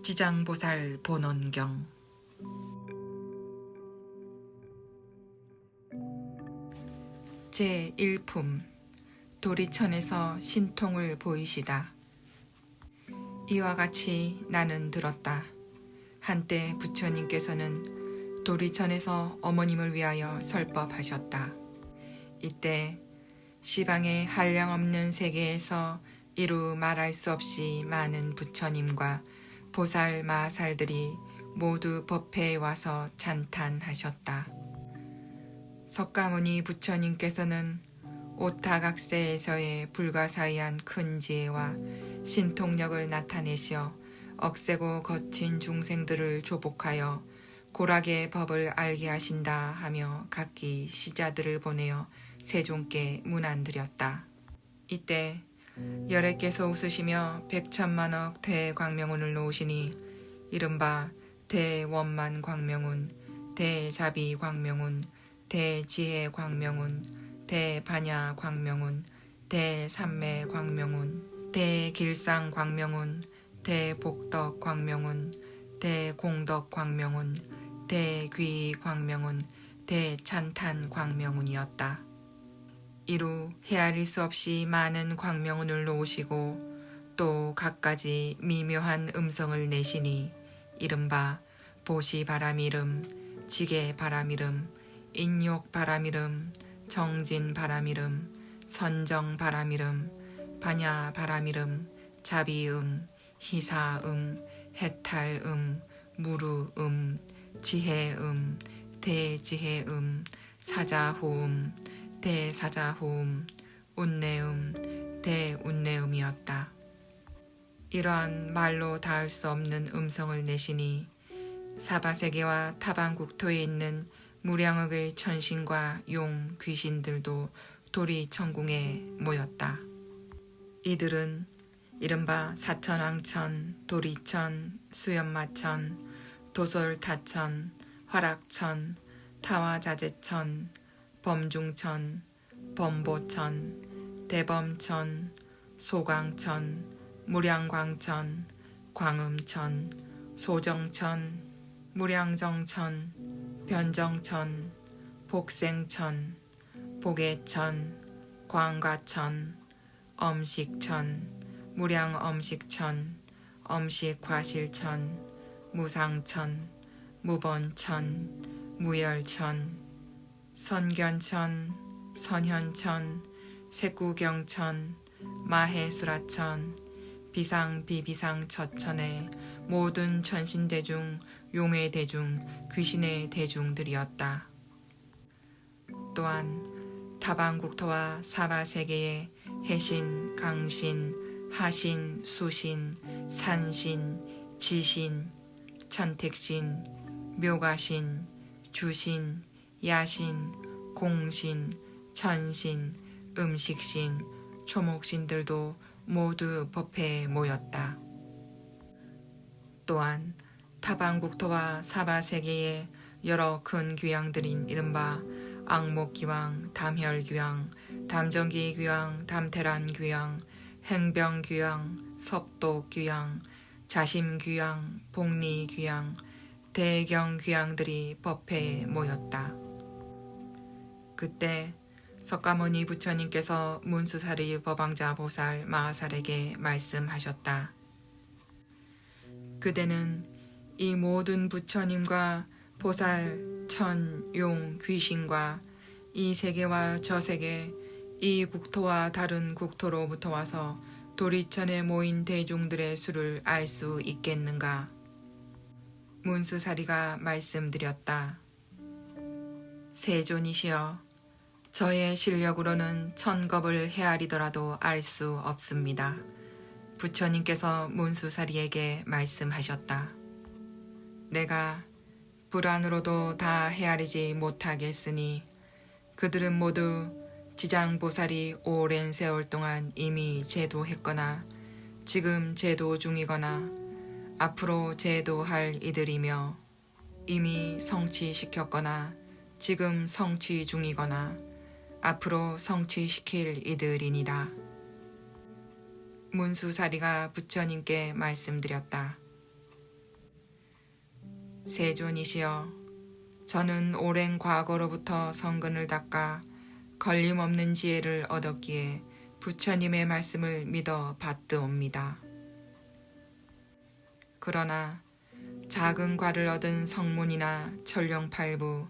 지장보살 본원경. 제1품 도리천에서 신통을 보이시다. 이와 같이 나는 들었다. 한때 부처님께서는 도리천에서 어머님을 위하여 설법하셨다. 이때 시방의 한량없는 세계에서 이루 말할 수 없이 많은 부처님과 보살 마살들이 모두 법회에 와서 찬탄하셨다. 석가모니 부처님께서는 오타각세에서의 불가사의한 큰 지혜와 신통력을 나타내시어 억세고 거친 중생들을 조복하여 고락의 법을 알게 하신다 하며 각기 시자들을 보내어 세종께 문안드렸다. 이때 열애께서 웃으시며 백천만억 대광명운을 놓으시니 이른바 대원만광명운, 대자비광명운, 대지혜광명운, 대반야광명운, 대삼매광명운, 대길상광명운, 대복덕광명운, 대공덕광명운, 대귀광명운, 대찬탄광명운이었다. 이루 헤아릴 수 없이 많은 광명운을 놓으시고 또 갖가지 미묘한 음성을 내시니 이른바 보시바람이름, 지게바람이름, 인욕바람이름, 정진바람이름, 선정바람이름, 반야바람이름, 자비음, 희사음, 해탈음, 무루음, 지혜음, 대지혜음, 사자호음, 대사자호음, 운내음, 대운내음이었다. 이러한 말로 닿을 수 없는 음성을 내시니 사바세계와 타방국토에 있는 무량억의 천신과 용, 귀신들도 도리천궁에 모였다. 이들은 이른바 사천왕천, 도리천, 수연마천, 도솔타천, 화락천, 타화자재천, 범중천, 범보천, 대범천, 소광천, 무량광천, 광음천, 소정천, 무량정천, 변정천, 복생천, 복애천, 광과천, 엄식천, 무량엄식천, 엄식화실천, 무상천, 무번천, 무열천, 선견천, 선현천, 색구경천, 마해수라천, 비상비비상처천의 모든 천신대중, 용의대중, 귀신의 대중들이었다. 또한 타방국토와 사바세계의 해신, 강신, 하신, 수신, 산신, 지신, 천택신, 묘가신, 주신, 야신, 공신, 천신, 음식신, 초목신들도 모두 법회에 모였다. 또한 타방국토와 사바세계의 여러 큰 귀양들인 이른바 악목귀왕, 담혈귀왕, 담정기귀왕, 담태란귀왕, 행병귀왕, 섭도귀왕, 자심귀왕, 복리귀왕, 대경귀왕들이 법회에 모였다. 그때 석가모니 부처님께서 문수사리 법왕자 보살 마하살에게 말씀하셨다. 그대는 이 모든 부처님과 보살, 천, 용, 귀신과 이 세계와 저 세계, 이 국토와 다른 국토로부터 와서 도리천에 모인 대중들의 수를 알 수 있겠는가? 문수사리가 말씀드렸다. 세존이시여, 저의 실력으로는 천겁을 헤아리더라도 알 수 없습니다. 부처님께서 문수사리에게 말씀하셨다. 내가 불안으로도 다 헤아리지 못하겠으니 그들은 모두 지장보살이 오랜 세월 동안 이미 제도했거나 지금 제도 중이거나 앞으로 제도할 이들이며 이미 성취시켰거나 지금 성취 중이거나 앞으로 성취시킬 이들이니라. 문수사리가 부처님께 말씀드렸다. 세존이시여, 저는 오랜 과거로부터 성근을 닦아 걸림없는 지혜를 얻었기에 부처님의 말씀을 믿어 받드옵니다. 그러나 작은 과를 얻은 성문이나 천룡팔부,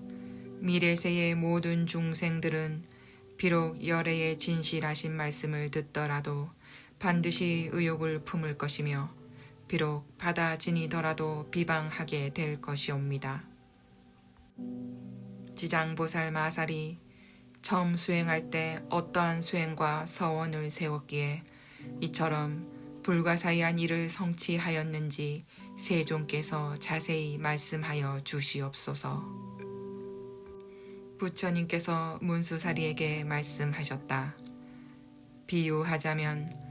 미래세의 모든 중생들은 비록 열애의 진실하신 말씀을 듣더라도 반드시 의욕을 품을 것이며 비록 받아지니더라도 비방하게 될 것이옵니다. 지장보살 마살이 처음 수행할 때 어떠한 수행과 서원을 세웠기에 이처럼 불가사의한 일을 성취하였는지 세존께서 자세히 말씀하여 주시옵소서. 부처님께서 문수사리에게 말씀하셨다. 비유하자면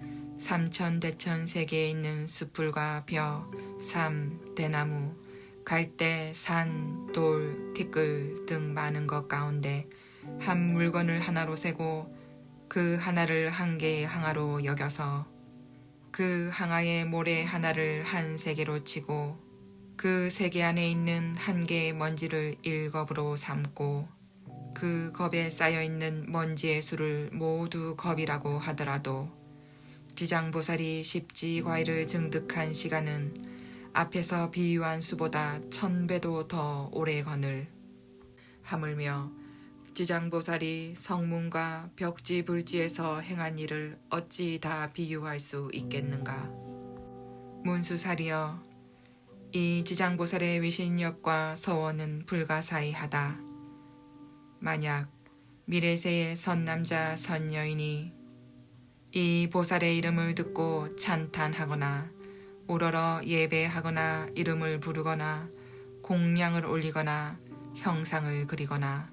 삼천대천 세계에 있는 숲풀과 벼, 삼, 대나무, 갈대, 산, 돌, 티끌 등 많은 것 가운데 한 물건을 하나로 세고 그 하나를 한 개의 항아로 여겨서 그 항아의 모래 하나를 한 세계로 치고 그 세계 안에 있는 한 개의 먼지를 1겁으로 삼고 그 겁에 쌓여있는 먼지의 수를 모두 겁이라고 하더라도 지장보살이 십지과일을 증득한 시간은 앞에서 비유한 수보다 1000배도 더 오래거늘 하물며 지장보살이 성문과 벽지불지에서 행한 일을 어찌 다 비유할 수 있겠는가. 문수사리여, 이 지장보살의 위신력과 서원은 불가사의하다. 만약 미래세의 선남자 선여인이 이 보살의 이름을 듣고 찬탄하거나 우러러 예배하거나 이름을 부르거나 공양을 올리거나 형상을 그리거나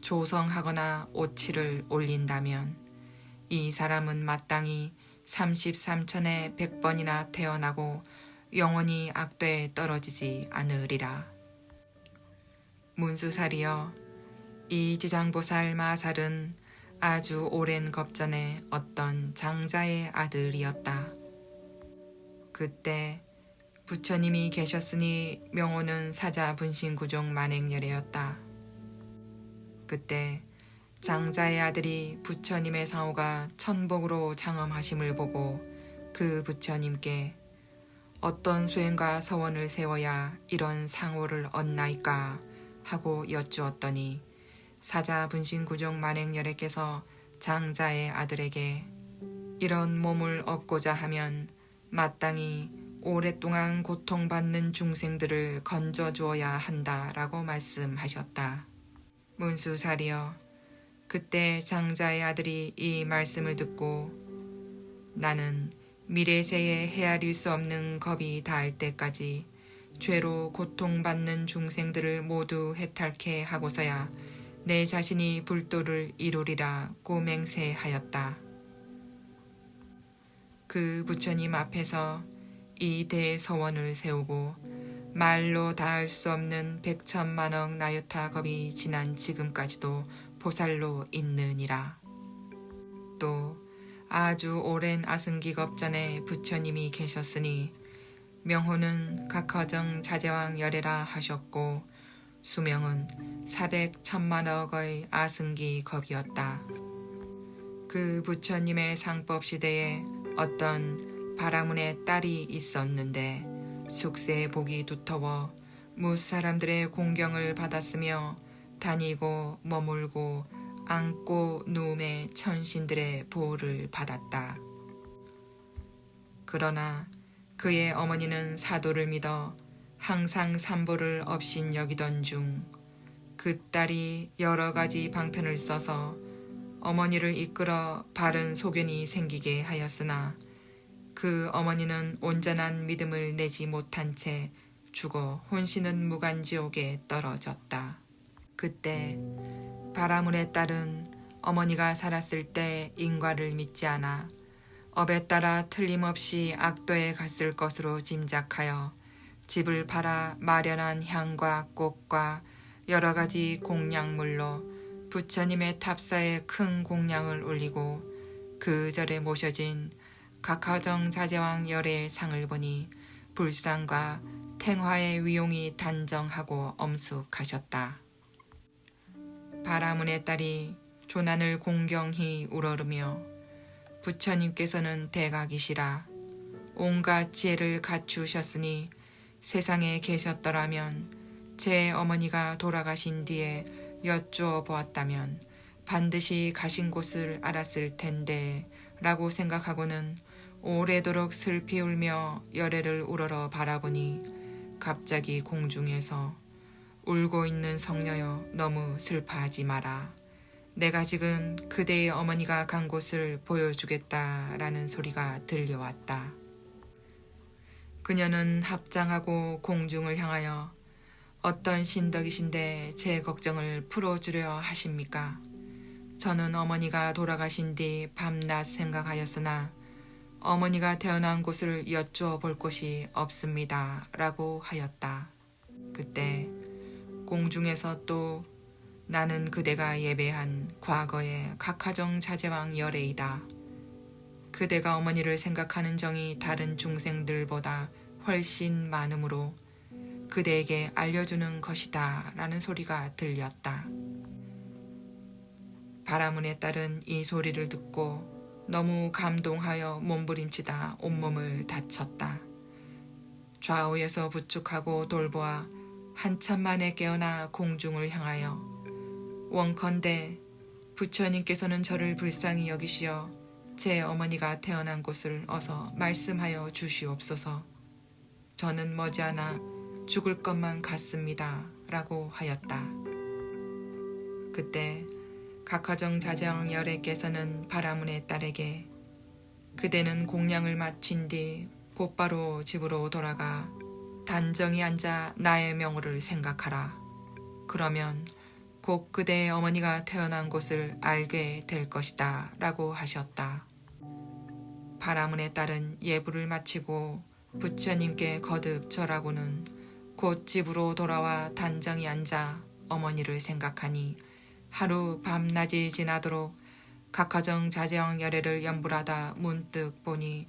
조성하거나 오치를 올린다면 이 사람은 마땅히 33천에 100번이나 태어나고 영원히 악도에 떨어지지 않으리라. 문수사리여, 이 지장보살 마살은 아주 오랜 겁전에 어떤 장자의 아들이었다. 그때 부처님이 계셨으니 명호는 사자 분신구종 만행열애였다. 그때 장자의 아들이 부처님의 상호가 천복으로 장엄하심을 보고 그 부처님께 어떤 수행과 서원을 세워야 이런 상호를 얻나이까 하고 여쭈었더니 사자 분신구종 만행열애께서 장자의 아들에게 이런 몸을 얻고자 하면 마땅히 오랫동안 고통받는 중생들을 건져주어야 한다라고 말씀하셨다. 문수사리여, 그때 장자의 아들이 이 말씀을 듣고 나는 미래세에 헤아릴 수 없는 겁이 닿을 때까지 죄로 고통받는 중생들을 모두 해탈케 하고서야 내 자신이 불도를 이루리라고 맹세하였다. 그 부처님 앞에서 이 대서원을 세우고 말로 다할 수 없는 100천만억 나유타 겁이 지난 지금까지도 보살로 있느니라. 또 아주 오랜 아승기겁 전에 부처님이 계셨으니 명호는 각허정 자제왕 열애라 하셨고 수명은 400천만억의 아승기 겁이었다. 그 부처님의 상법 시대에 어떤 바라문의 딸이 있었는데 숙세의 복이 두터워 무사람들의 공경을 받았으며 다니고 머물고 앉고 누움의 천신들의 보호를 받았다. 그러나 그의 어머니는 사도를 믿어 항상 삼보를 업신 여기던 중 그 딸이 여러 가지 방편을 써서 어머니를 이끌어 바른 소견이 생기게 하였으나 그 어머니는 온전한 믿음을 내지 못한 채 죽어 혼신은 무간지옥에 떨어졌다. 그때 바라문의 딸은 어머니가 살았을 때 인과를 믿지 않아 업에 따라 틀림없이 악도에 갔을 것으로 짐작하여 집을 팔아 마련한 향과 꽃과 여러 가지 공양물로 부처님의 탑사에 큰 공양을 올리고 그 절에 모셔진 각하정 자제왕 열애의 상을 보니 불상과 탱화의 위용이 단정하고 엄숙하셨다. 바라문의 딸이 조난을 공경히 우러르며 부처님께서는 대각이시라 온갖 지혜를 갖추셨으니 세상에 계셨더라면 제 어머니가 돌아가신 뒤에 여쭈어 보았다면 반드시 가신 곳을 알았을 텐데 라고 생각하고는 오래도록 슬피 울며 열애를 우러러 바라보니 갑자기 공중에서 울고 있는 성녀여 너무 슬퍼하지 마라. 내가 지금 그대의 어머니가 간 곳을 보여주겠다라는 소리가 들려왔다. 그녀는 합장하고 공중을 향하여 어떤 신덕이신데 제 걱정을 풀어주려 하십니까? 저는 어머니가 돌아가신 뒤 밤낮 생각하였으나 어머니가 태어난 곳을 여쭈어 볼 곳이 없습니다. 라고 하였다. 그때 공중에서 또 나는 그대가 예배한 과거의 각하정 자제왕 열애이다. 그대가 어머니를 생각하는 정이 다른 중생들보다 훨씬 많으므로 그대에게 알려주는 것이다 라는 소리가 들렸다. 바라문의 딸은 이 소리를 듣고 너무 감동하여 몸부림치다 온몸을 다쳤다. 좌우에서 부축하고 돌보아 한참 만에 깨어나 공중을 향하여 원컨대 부처님께서는 저를 불쌍히 여기시어 제 어머니가 태어난 곳을 어서 말씀하여 주시옵소서. 저는 머지않아 죽을 것만 같습니다. 라고 하였다. 그때 각하정 자제왕 열애께서는 바라문의 딸에게 그대는 공양을 마친 뒤 곧바로 집으로 돌아가 단정히 앉아 나의 명호를 생각하라. 그러면 곧 그대의 어머니가 태어난 곳을 알게 될 것이다. 라고 하셨다. 바라문의 딸은 예불을 마치고 부처님께 거듭 절하고는 곧 집으로 돌아와 단정히 앉아 어머니를 생각하니 하루 밤낮이 지나도록 각하정 자제왕 열애를 연불하다 문득 보니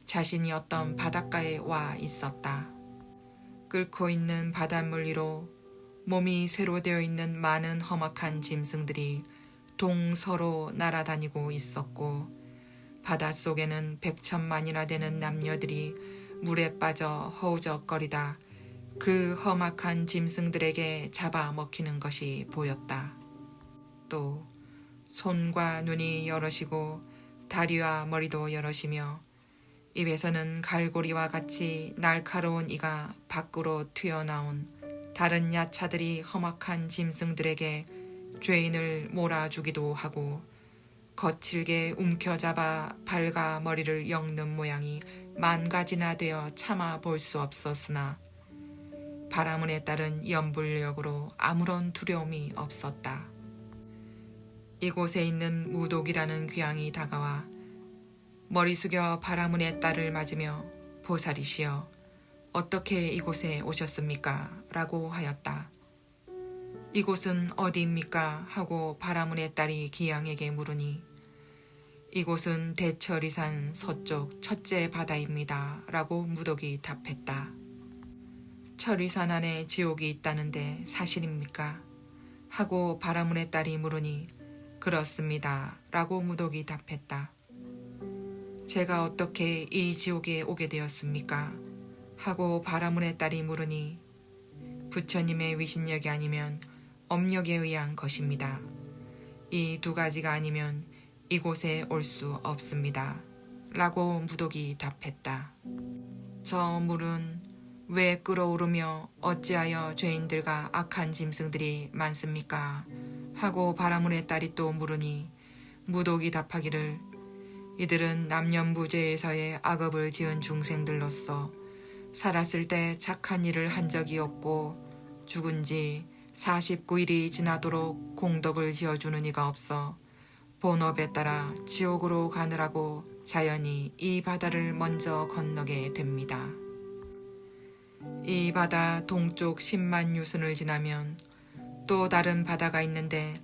자신이 어떤 바닷가에 와 있었다. 끓고 있는 바닷물 위로 몸이 쇠로 되어 있는 많은 험악한 짐승들이 동서로 날아다니고 있었고 바닷속에는 100,000만이나 되는 남녀들이 물에 빠져 허우적거리다 그 험악한 짐승들에게 잡아먹히는 것이 보였다. 또 손과 눈이 여럿이고 다리와 머리도 여럿이며 입에서는 갈고리와 같이 날카로운 이가 밖으로 튀어나온 다른 야차들이 험악한 짐승들에게 죄인을 몰아주기도 하고 거칠게 움켜잡아 발과 머리를 엮는 모양이 만가지나 되어 참아 볼 수 없었으나 바라문의 딸은 연불력으로 아무런 두려움이 없었다. 이곳에 있는 무독이라는 귀양이 다가와 머리 숙여 바라문의 딸을 맞으며 보살이시여 어떻게 이곳에 오셨습니까? 라고 하였다. 이곳은 어디입니까? 하고 바라문의 딸이 기양에게 물으니 이곳은 대처리산 서쪽 첫째 바다입니다. 라고 무독이 답했다. 철위산 안에 지옥이 있다는데 사실입니까? 하고 바라문의 딸이 물으니 그렇습니다. 라고 무독이 답했다. 제가 어떻게 이 지옥에 오게 되었습니까? 하고 바라문의 딸이 물으니 부처님의 위신력이 아니면 업력에 의한 것입니다. 이 두 가지가 아니면 이곳에 올 수 없습니다. 라고 무독이 답했다. 저 물은 왜 끓어오르며 어찌하여 죄인들과 악한 짐승들이 많습니까? 하고 바라문의 딸이 또 물으니 무독이 답하기를 이들은 남녀무죄에서의 악업을 지은 중생들로서 살았을 때 착한 일을 한 적이 없고 죽은 지 49일이 지나도록 공덕을 지어주는 이가 없어 본업에 따라 지옥으로 가느라고 자연히 이 바다를 먼저 건너게 됩니다. 이 바다 동쪽 10만 유순을 지나면 또 다른 바다가 있는데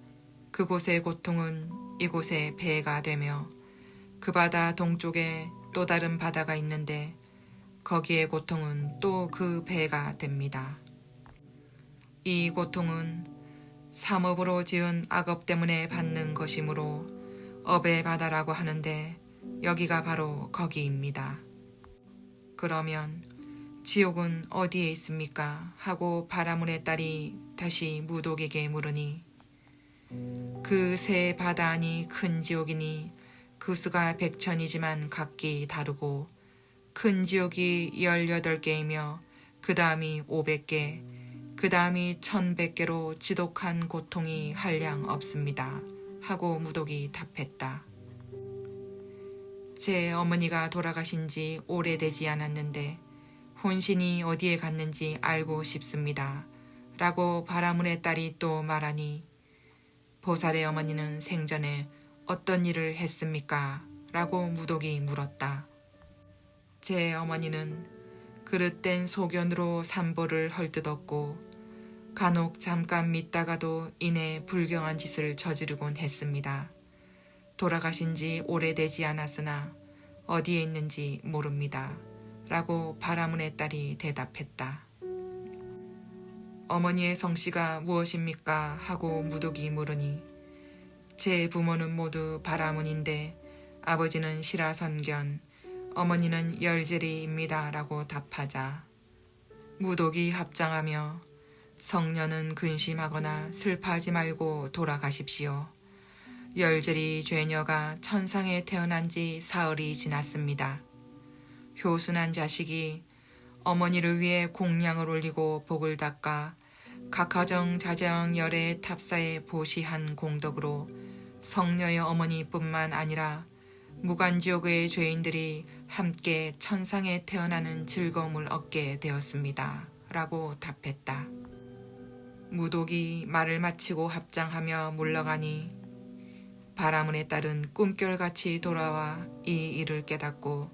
그곳의 고통은 이곳의 배가 되며 그 바다 동쪽에 또 다른 바다가 있는데 거기에 고통은 또 그 배가 됩니다. 이 고통은 삼업으로 지은 악업 때문에 받는 것이므로 업의 바다라고 하는데 여기가 바로 거기입니다. 그러면 지옥은 어디에 있습니까? 하고 바라문의 딸이 다시 무독에게 물으니 그 세 바다 안이 큰 지옥이니 그 수가 100천이지만 각기 다르고 큰 지옥이 18개이며 그 다음이 500개, 그 다음이 1100개로 지독한 고통이 한량 없습니다. 하고 무독이 답했다. 제 어머니가 돌아가신 지 오래되지 않았는데 혼신이 어디에 갔는지 알고 싶습니다. 라고 바라문의 딸이 또 말하니 보살의 어머니는 생전에 어떤 일을 했습니까? 라고 무독이 물었다. 제 어머니는 그릇된 소견으로 삼보를 헐뜯었고 간혹 잠깐 믿다가도 이내 불경한 짓을 저지르곤 했습니다. 돌아가신 지 오래되지 않았으나 어디에 있는지 모릅니다. 라고 바라문의 딸이 대답했다. 어머니의 성씨가 무엇입니까? 하고 무독이 물으니 제 부모는 모두 바라문인데 아버지는 시라선견, 어머니는 열제리입니다. 라고 답하자 무독이 합장하며 성녀는 근심하거나 슬퍼하지 말고 돌아가십시오. 열제리 죄녀가 천상에 태어난 지 사흘이 지났습니다. 효순한 자식이 어머니를 위해 공양을 올리고 복을 닦아 각하정 자정 열의 탑사에 보시한 공덕으로 성녀의 어머니뿐만 아니라 무간지옥의 죄인들이 함께 천상에 태어나는 즐거움을 얻게 되었습니다. 라고 답했다. 무독이 말을 마치고 합장하며 물러가니 바라문의 딸은 꿈결같이 돌아와 이 일을 깨닫고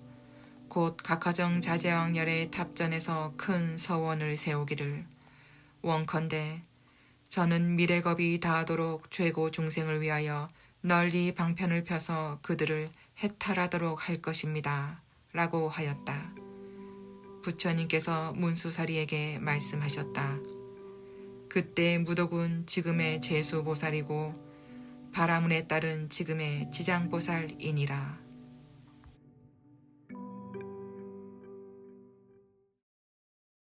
곧 각하정 자제왕열의 탑전에서 큰 서원을 세우기를 원컨대 저는 미래겁이 다하도록 죄고 중생을 위하여 널리 방편을 펴서 그들을 해탈하도록 할 것입니다. 라고 하였다. 부처님께서 문수사리에게 말씀하셨다. 그때 무독은 지금의 제수보살이고 바라문의 딸은 지금의 지장보살이니라.